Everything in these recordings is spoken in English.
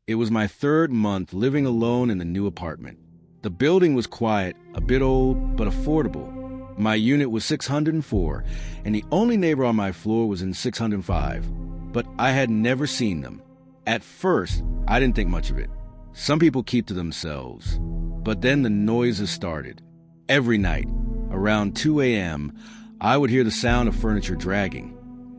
It was my third month living alone in the new apartment. The building was quiet, a bit old, but affordable. My unit was 604, and the only neighbor on my floor was in 605. But I had never seen them. At first, I didn't think much of it. Some people keep to themselves. But then the noises started. Every night, around 2 a.m., I would hear the sound of furniture dragging,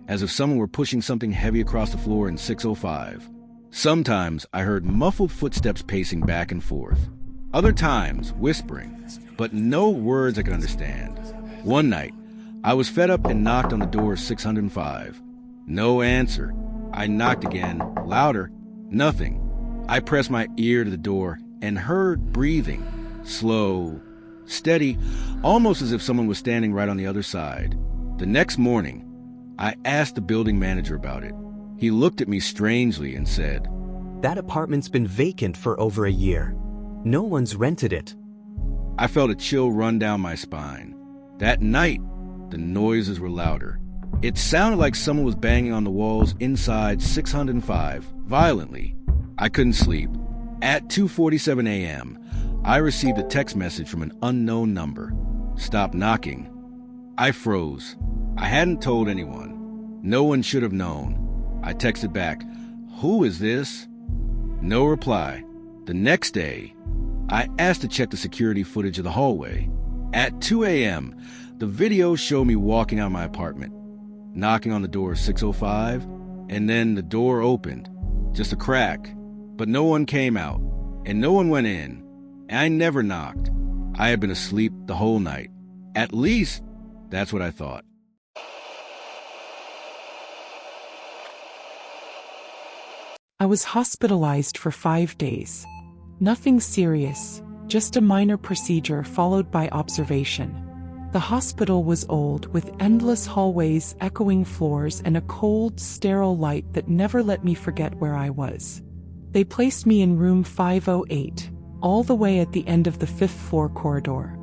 as if someone were pushing something heavy across the floor in 605. Sometimes I heard muffled footsteps pacing back and forth. Other times, whispering, but no words I could understand. One night, I was fed up and knocked on the door of 605. No answer. I knocked again, louder, nothing. I pressed my ear to the door and heard breathing, slow, steady, almost as if someone was standing right on the other side. The next morning, I asked the building manager about it. He looked at me strangely and said, "That apartment's been vacant for over a year. No one's rented it." I felt a chill run down my spine. That night, the noises were louder. It sounded like someone was banging on the walls inside 605, violently. I couldn't sleep. At 2:47 a.m., I received a text message from an unknown number. "Stop knocking." I froze. I hadn't told anyone. No one should have known. I texted back, "Who is this?" No reply. The next day, I asked to check the security footage of the hallway. At 2 a.m., the video showed me walking out of my apartment, knocking on the door of 605, and then the door opened, just a crack. But no one came out, and no one went in. And I never knocked. I had been asleep the whole night. At least, that's what I thought. I was hospitalized for 5 days. Nothing serious, just a minor procedure followed by observation. The hospital was old, with endless hallways, echoing floors, and a cold, sterile light that never let me forget where I was. They placed me in room 508, all the way at the end of the 5th floor corridor.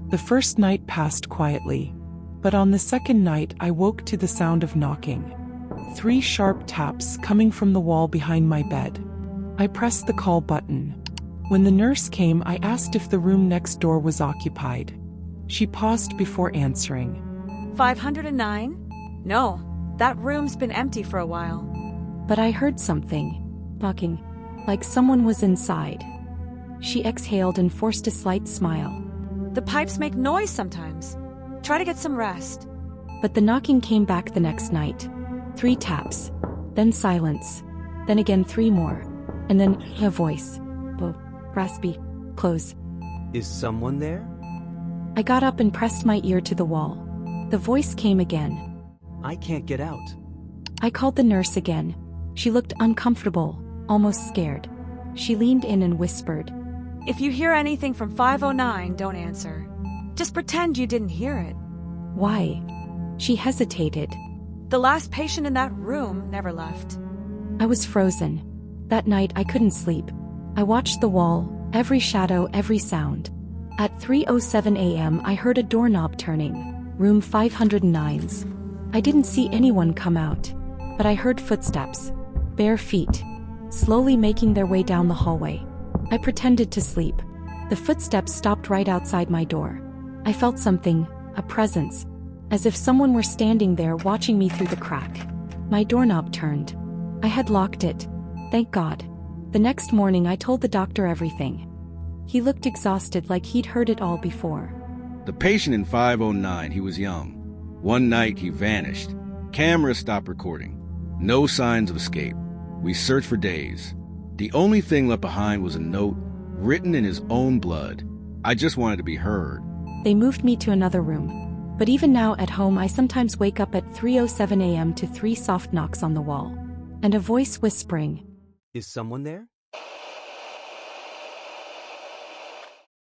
The first night passed quietly, but on the second night I woke to the sound of knocking. 3 sharp taps coming from the wall behind my bed. I pressed the call button. When the nurse came, I asked if the room next door was occupied. She paused before answering. 509? No, that room's been empty for a while. But I heard something, knocking, like someone was inside. She exhaled and forced a slight smile. The pipes make noise sometimes. Try to get some rest. But the knocking came back the next night. 3 taps, then silence, then again 3 more, and then a voice. Low, raspy, close. "Is someone there?" I got up and pressed my ear to the wall. The voice came again. "I can't get out." I called the nurse again. She looked uncomfortable, almost scared. She leaned in and whispered, If you hear anything from 509, don't answer. Just pretend you didn't hear it. "Why?" She hesitated. The last patient in that room never left. I was frozen. That night I couldn't sleep. I watched the wall, every shadow, every sound. At 3:07 a.m. I heard a doorknob turning, room 509's. I didn't see anyone come out, but I heard footsteps, bare feet, slowly making their way down the hallway. I pretended to sleep. The footsteps stopped right outside my door. I felt something, a presence, as if someone were standing there watching me through the crack. My doorknob turned. I had locked it. Thank God. The next morning I told the doctor everything. He looked exhausted, like he'd heard it all before. The patient in 509, he was young. One night he vanished. Cameras stopped recording. No signs of escape. We searched for days. The only thing left behind was a note written in his own blood. I just wanted to be heard. They moved me to another room. But even now at home I sometimes wake up at 3:07 a.m. to 3 soft knocks on the wall. And a voice whispering, "Is someone there?"